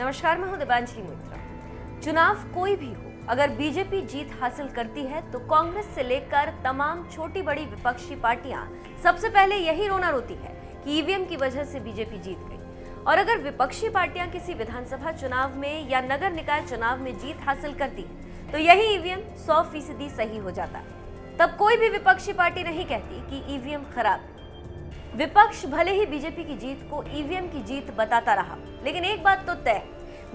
नमस्कार, मैं हूं दिव्यांजलि मित्रा। चुनाव कोई भी हो, अगर बीजेपी जीत हासिल करती है तो कांग्रेस से लेकर तमाम छोटी बड़ी विपक्षी पार्टियां सबसे पहले यही रोना रोती है कि ईवीएम की वजह से बीजेपी जीत गई। और अगर विपक्षी पार्टियां किसी विधानसभा चुनाव में या नगर निकाय चुनाव में जीत हासिल करती है तो यही ईवीएम 100% सही हो जाता है। तब कोई भी विपक्षी पार्टी नहीं कहती कि ईवीएम खराब है। विपक्ष भले ही बीजेपी की जीत को ईवीएम की जीत बताता रहा, लेकिन एक बात तो तय,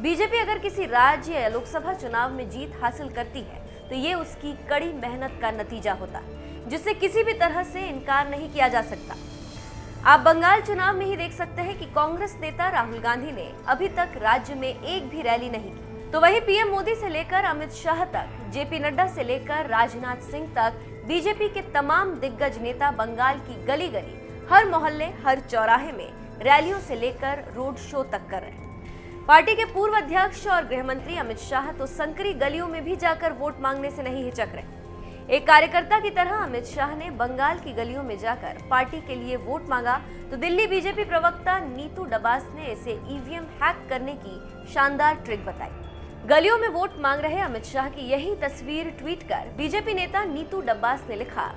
बीजेपी अगर किसी राज्य या लोकसभा चुनाव में जीत हासिल करती है तो ये उसकी कड़ी मेहनत का नतीजा होता है, जिससे किसी भी तरह से इनकार नहीं किया जा सकता। आप बंगाल चुनाव में ही देख सकते हैं कि कांग्रेस नेता राहुल गांधी ने अभी तक राज्य में एक भी रैली नहीं की, तो वही पीएम मोदी से लेकर अमित शाह तक, जेपी नड्डा से लेकर राजनाथ सिंह तक बीजेपी के तमाम दिग्गज नेता बंगाल की गली गली, हर मोहल्ले, हर चौराहे में रैलियों से लेकर रोड शो तक कर रहे हैं। पार्टी के पूर्व अध्यक्ष और गृह मंत्री अमित शाह तो संकरी गलियों में भी जाकर वोट मांगने से नहीं हिचक रहे। एक कार्यकर्ता की तरह अमित शाह ने बंगाल की गलियों में जाकर पार्टी के लिए वोट मांगा तो दिल्ली बीजेपी प्रवक्ता नीतू डबास ने इसे ईवीएम हैक करने की शानदार ट्रिक बताई। गलियों में वोट मांग रहे अमित शाह की यही तस्वीर ट्वीट कर बीजेपी नेता नीतू डब्बास ने लिखा,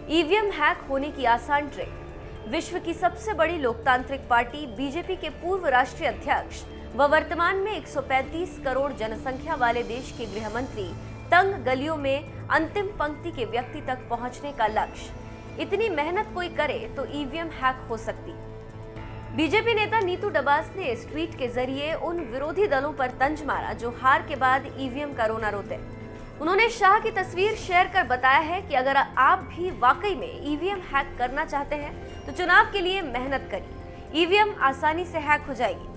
ईवीएम हैक होने की आसान ट्रिक। विश्व की सबसे बड़ी लोकतांत्रिक पार्टी बीजेपी के पूर्व राष्ट्रीय अध्यक्ष व वर्तमान में 135 करोड़ जनसंख्या वाले देश के गृह मंत्री तंग गलियों में अंतिम पंक्ति के व्यक्ति तक पहुंचने का लक्ष्य, इतनी मेहनत कोई करे तो ईवीएम हैक हो सकती। बीजेपी नेता नीतू डबास ने इस ट्वीट के जरिए उन विरोधी दलों पर तंज मारा जो हार के बाद ईवीएम का रोना रोते। उन्होंने शाह की तस्वीर शेयर कर बताया है कि अगर आप भी वाकई में ईवीएम हैक करना चाहते हैं तो चुनाव के लिए मेहनत करिए, ईवीएम आसानी से हैक हो जाएगी।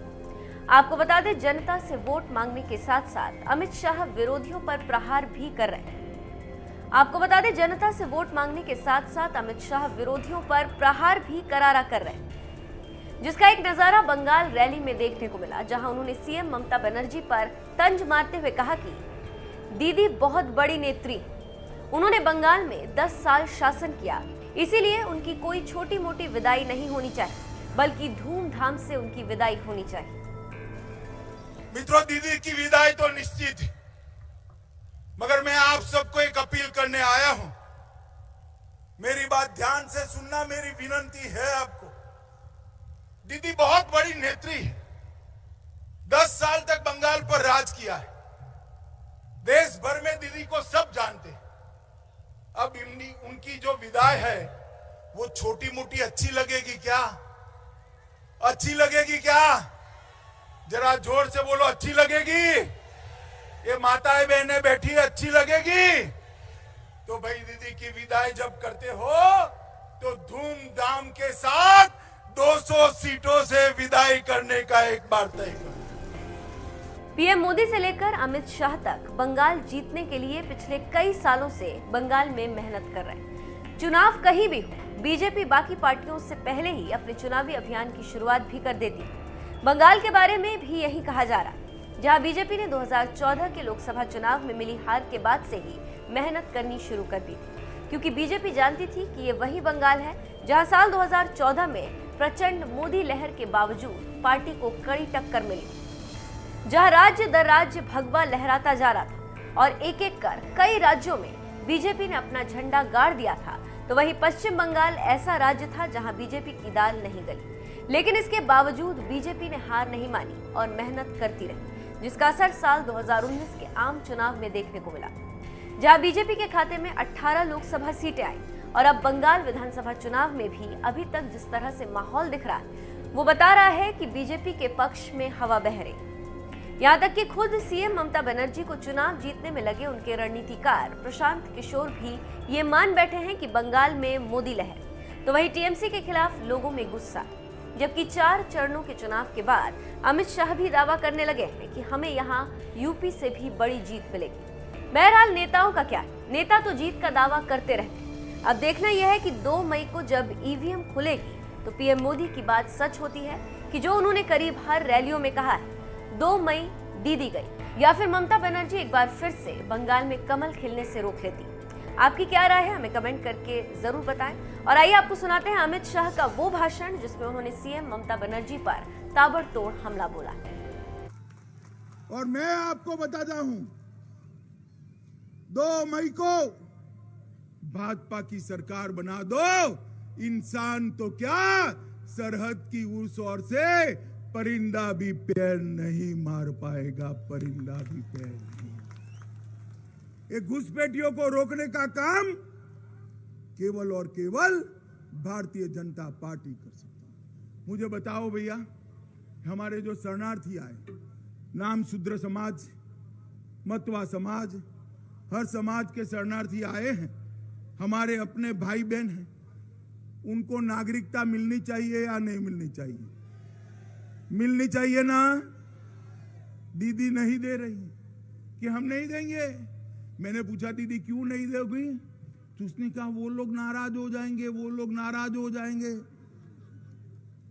आपको बता दें, जनता से वोट मांगने के साथ साथ अमित शाह विरोधियों पर प्रहार भी कर रहे हैं। आपको बता दें, जनता से वोट मांगने के साथ साथ अमित शाह विरोधियों पर प्रहार भी करारा कर रहे हैं, जिसका एक नजारा बंगाल रैली में देखने को मिला, जहां उन्होंने सीएम ममता बनर्जी पर तंज मारते हुए कहा कि दीदी बहुत बड़ी नेत्री, उन्होंने बंगाल में 10 साल शासन किया, इसीलिए उनकी कोई छोटी मोटी विदाई नहीं होनी चाहिए, बल्कि धूमधाम से उनकी विदाई होनी चाहिए। मित्रों, दीदी की विदाई तो निश्चित है, मगर मैं आप सबको एक अपील करने आया हूं। मेरी बात ध्यान से सुनना, मेरी विनती है आपको। दीदी बहुत बड़ी नेत्री है, 10 साल तक बंगाल पर राज किया है, देश भर में दीदी को सब जानते हैं। अब उनकी जो विदाई है वो छोटी मोटी अच्छी लगेगी क्या? अच्छी लगेगी क्या? जरा जोर से बोलो, अच्छी लगेगी? ये माताएं बहनें बैठी अच्छी लगेगी? तो भाई दीदी की विदाई जब करते हो तो धूमधाम के साथ 200 सीटों से विदाई करने का एक बार तय करो। पीएम मोदी से लेकर अमित शाह तक बंगाल जीतने के लिए पिछले कई सालों से बंगाल में मेहनत कर रहे हैं। चुनाव कहीं भी हो, बीजेपी बाकी पार्टियों से पहले ही अपने चुनावी अभियान की शुरुआत भी कर देती है। बंगाल के बारे में भी यही कहा जा रहा है, जहां बीजेपी ने 2014 के लोकसभा चुनाव में मिली हार के बाद से ही मेहनत करनी शुरू कर दी थी, क्योंकि बीजेपी जानती थी कि ये वही बंगाल है जहां साल 2014 में प्रचंड मोदी लहर के बावजूद पार्टी को कड़ी टक्कर मिली, जहां राज्य दर राज्य भगवा लहराता जा रहा था और एक एक कर कई राज्यों में बीजेपी ने अपना झंडा गाड़ दिया था, तो वही पश्चिम बंगाल ऐसा राज्य था जहां बीजेपी की दाल नहीं गली। लेकिन इसके बावजूद बीजेपी ने हार नहीं मानी और मेहनत करती रही, जिसका असर साल 2019 के आम चुनाव में देखने को मिला, जहां बीजेपी के खाते में 18 लोकसभा सीटें आई। और अब बंगाल विधानसभा चुनाव में भी अभी तक जिस तरह से माहौल दिख रहा है वो बता रहा है कि बीजेपी के पक्ष में हवा बह रही। यहाँ तक कि खुद सीएम ममता बनर्जी को चुनाव जीतने में लगे उनके रणनीतिकार प्रशांत किशोर भी ये मान बैठे हैं कि बंगाल में मोदी लहर। तो वही टीएमसी के खिलाफ लोगों में गुस्सा, जबकि 4 चरणों के चुनाव के बाद अमित शाह भी दावा करने लगे हैं कि हमें यहाँ यूपी से भी बड़ी जीत मिलेगी। बहरहाल नेताओं का क्या है, नेता तो जीत का दावा करते रहते हैं। अब देखना यह है कि 2 मई को जब ईवीएम खुलेगी तो पीएम मोदी की बात सच होती है कि जो उन्होंने करीब हर रैलियों में कहा है, 2 मई दीदी गई, या फिर ममता बनर्जी एक बार फिर से बंगाल में कमल खिलने से रोक लेती। आपकी क्या राय है, हमें कमेंट करके जरूर बताएं। और आइए आपको सुनाते हैं अमित शाह का वो भाषण जिसमें उन्होंने सीएम ममता बनर्जी पर ताबड़तोड़ हमला बोला। और मैं आपको बताता हूं, 2 मई को भाजपा की सरकार बना दो, इंसान तो क्या सरहद की उस ओर से परिंदा भी पैर नहीं मार पाएगा, परिंदा भी पैर नहीं। ये घुसपैठियों को रोकने का काम केवल और केवल भारतीय जनता पार्टी कर सकती है। मुझे बताओ भैया, हमारे जो शरणार्थी आए, नाम शूद्र समाज, मतवा समाज, हर समाज के शरणार्थी आए हैं, हमारे अपने भाई बहन हैं, उनको नागरिकता मिलनी चाहिए या नहीं मिलनी चाहिए? मिलनी चाहिए ना? दीदी नहीं दे रही कि हम नहीं देंगे। मैंने पूछा दीदी क्यों नहीं दोगी, तो उसने कहा वो लोग नाराज हो जाएंगे, वो लोग नाराज हो जाएंगे।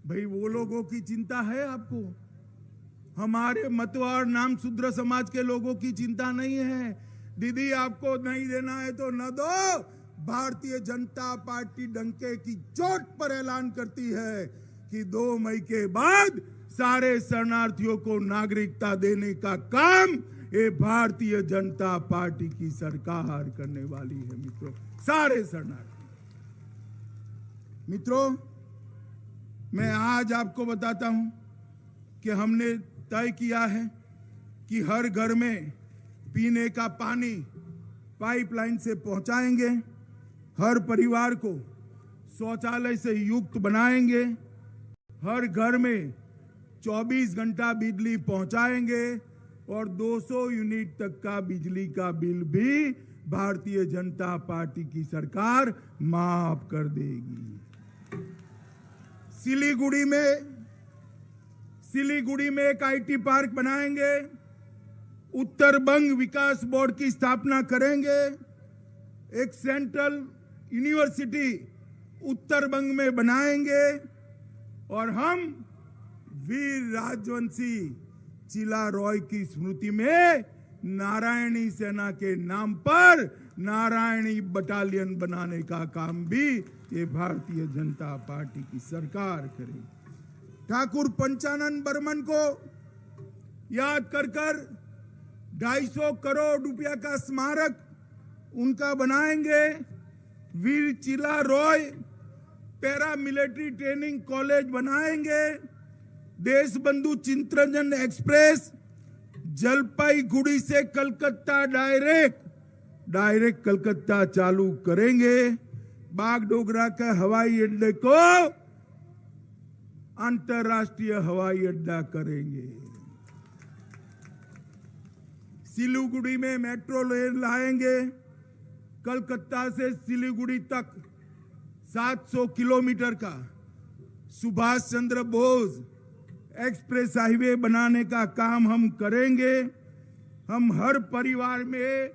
भाई वो लोगों की चिंता है आपको, हमारे मतवा और नाम शूद्र समाज के लोगों की चिंता नहीं है। दीदी आपको नहीं देना है तो न दो। भारतीय जनता पार्टी डंके की चोट पर ऐलान करती है कि 2 मई के बाद सारे शरणार्थियों को नागरिकता देने का काम ये भारतीय जनता पार्टी की सरकार करने वाली है। मित्रों, सारे शरणार्थी, मित्रों, मैं आज आपको बताता हूं कि हमने तय किया है कि हर घर में पीने का पानी पाइपलाइन से पहुंचाएंगे, हर परिवार को शौचालय से युक्त बनाएंगे, हर घर में 24 घंटा बिजली पहुंचाएंगे और 200 यूनिट तक का बिजली का बिल भी भारतीय जनता पार्टी की सरकार माफ कर देगी। सिलीगुड़ी में एक आईटी पार्क बनाएंगे, उत्तर बंग विकास बोर्ड की स्थापना करेंगे, एक सेंट्रल यूनिवर्सिटी उत्तर बंग में बनाएंगे और हम वीर राजवंशी चिला रॉय की स्मृति में नारायणी सेना के नाम पर नारायणी बटालियन बनाने का काम भी ये भारतीय जनता पार्टी की सरकार करेगी। ठाकुर पंचानन बर्मन को याद कर 250 करोड़ रुपया का स्मारक उनका बनाएंगे। वीर चिला Roy para military training college बनाएंगे। देशबंधु चित्तरंजन एक्सप्रेस जलपाईगुड़ी से कलकत्ता डायरेक्ट कलकत्ता चालू करेंगे। बागडोगरा के हवाई अड्डे को अंतरराष्ट्रीय हवाई अड्डा करेंगे। सिलीगुड़ी में मेट्रो रेल लाएंगे। कलकत्ता से सिलीगुड़ी तक 700 किलोमीटर का सुभाष चंद्र बोस एक्सप्रेस हाईवे बनाने का काम हम करेंगे। हम हर परिवार में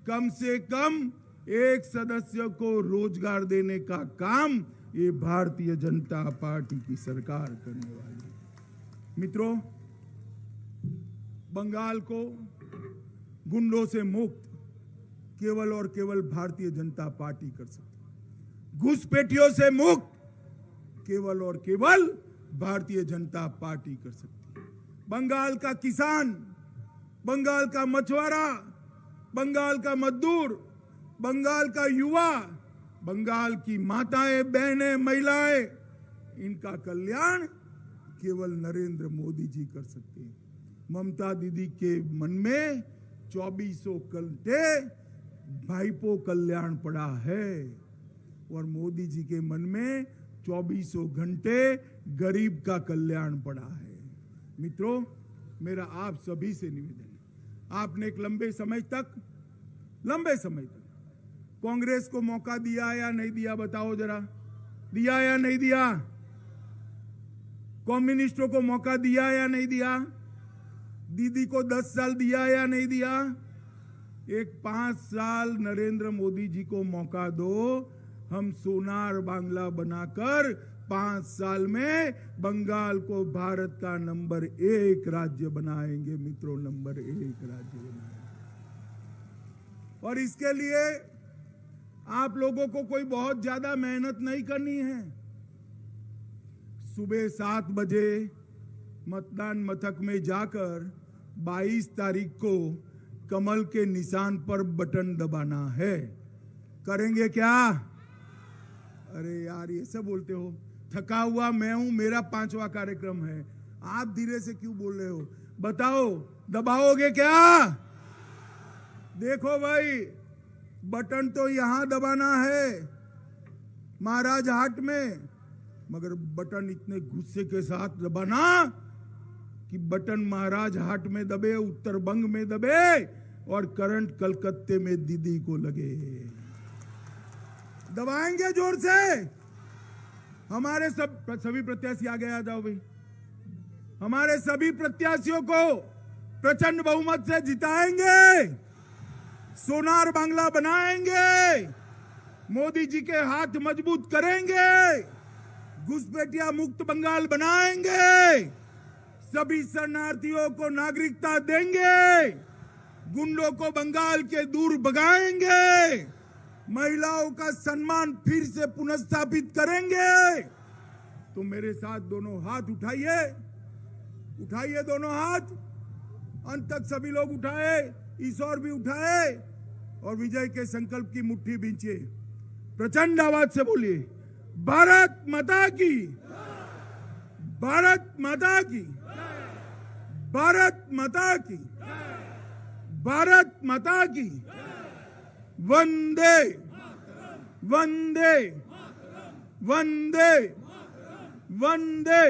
कम से कम एक सदस्य को रोजगार देने का काम ये भारतीय जनता पार्टी की सरकार करने वाली है। मित्रों, बंगाल को गुंडों से मुक्त केवल और केवल भारतीय जनता पार्टी कर सकती है। घुसपैठियों से मुक्त केवल और केवल भारतीय जनता पार्टी कर सकती है। बंगाल का किसान, बंगाल का मछुआरा, बंगाल का मजदूर, बंगाल का युवा, बंगाल की माताएं, बहनें, महिलाएं, इनका कल्याण केवल नरेंद्र मोदी जी कर सकते हैं। ममता दीदी के मन में 2400 घंटे भाईपो कल्याण पड़ा है और मोदी जी के मन में 2400 घंटे गरीब का कल्याण पड़ा है। मित्रों, मेरा आप सभी से निवेदन है, आपने एक लंबे समय तक कांग्रेस को मौका दिया या नहीं दिया, बताओ जरा, दिया या नहीं दिया? कम्युनिस्टों को मौका दिया या नहीं दिया? दीदी को 10 साल दिया या नहीं दिया? एक 5 साल नरेंद्र मोदी जी को मौका दो, हम सोनार बांग्ला बनाकर 5 साल में बंगाल को भारत का नंबर 1 राज्य बनाएंगे। मित्रों, नंबर 1 राज्य बनाएंगे। और इसके लिए आप लोगों को कोई बहुत ज्यादा मेहनत नहीं करनी है। सुबह 7 बजे मतदान मथक में जाकर 22 तारीख को कमल के निशान पर बटन दबाना है। करेंगे क्या? अरे यार ये सब बोलते हो, थका हुआ मैं हूं, मेरा 5वां कार्यक्रम है, आप धीरे से क्यों बोल रहे हो? बताओ दबाओगे क्या? देखो भाई, बटन तो यहां दबाना है महाराज हाट में, मगर बटन इतने गुस्से के साथ दबाना कि बटन महाराज हाट में दबे, उत्तर बंग में दबे और करंट कलकत्ते में दीदी को लगे। दबाएंगे जोर से। हमारे सभी प्रत्याशी आगे आ जाओ भाई। हमारे सभी प्रत्याशियों को प्रचंड बहुमत से जिताएंगे, सोनार बांग्ला बनाएंगे, मोदी जी के हाथ मजबूत करेंगे, घुसपैठिया मुक्त बंगाल बनाएंगे, सभी शरणार्थियों को नागरिकता देंगे, गुंडों को बंगाल के दूर भगाएंगे, महिलाओं का सम्मान फिर से पुनर्स्थापित करेंगे। तो मेरे साथ दोनों हाथ उठाइए, उठाइए दोनों हाथ, अंत तक सभी लोग उठाए, ईश्वर भी उठाए और विजय के संकल्प की मुट्ठी बींचिए। प्रचंड आवाज से बोलिए, भारत माता की, भारत माता की, भारत माता की, भारत माता की, वंदे वंदे वंदे वंदे।